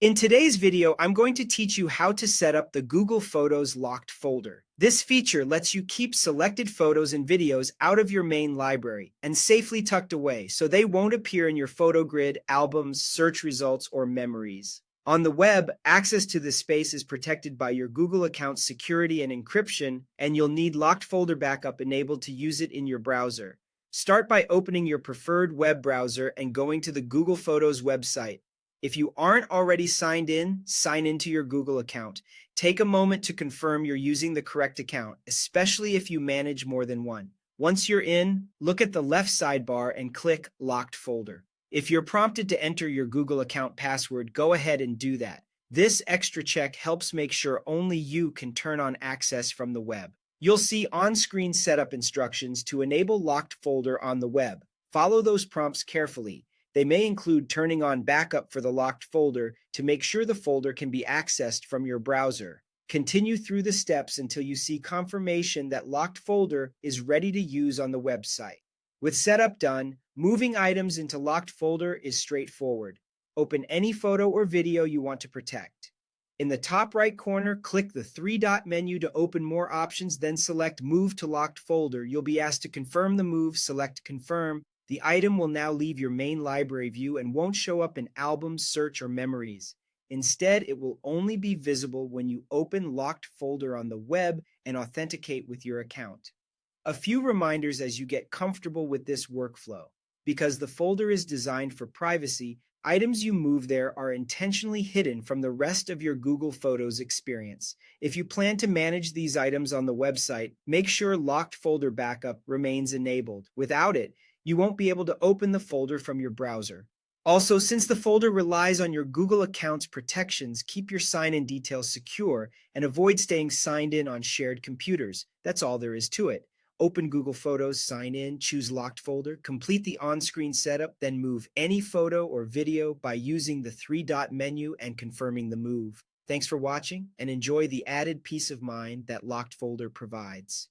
In today's video, I'm going to teach you how to set up the Google Photos locked folder. This feature lets you keep selected photos and videos out of your main library and safely tucked away so they won't appear in your photo grid, albums, search results, or memories. On the web, access to this space is protected by your Google account's security and encryption, and you'll need locked folder backup enabled to use it in your browser. Start by opening your preferred web browser and going to the Google Photos website. If you aren't already signed in, sign into your Google account. Take a moment to confirm you're using the correct account, especially if you manage more than one. Once you're in, look at the left sidebar and click Locked Folder. If you're prompted to enter your Google account password, go ahead and do that. This extra check helps make sure only you can turn on access from the web. You'll see on-screen setup instructions to enable Locked Folder on the web. Follow those prompts carefully. They may include turning on backup for the locked folder to make sure the folder can be accessed from your browser. Continue through the steps until you see confirmation that locked folder is ready to use on the website. With setup done, moving items into locked folder is straightforward. Open any photo or video you want to protect. In the top right corner, click the three-dot menu to open more options, then select Move to Locked Folder. You'll be asked to confirm the move, select Confirm. The item will now leave your main library view and won't show up in albums, search, or memories. Instead, it will only be visible when you open locked folder on the web and authenticate with your account. A few reminders as you get comfortable with this workflow. Because the folder is designed for privacy, items you move there are intentionally hidden from the rest of your Google Photos experience. If you plan to manage these items on the website, make sure locked folder backup remains enabled. Without it, you won't be able to open the folder from your browser. Also, since the folder relies on your Google account's protections, keep your sign-in details secure and avoid staying signed in on shared computers. That's all there is to it. Open Google Photos, sign in, choose locked folder, complete the on-screen setup, then move any photo or video by using the three-dot menu and confirming the move. Thanks for watching and enjoy the added peace of mind that locked folder provides.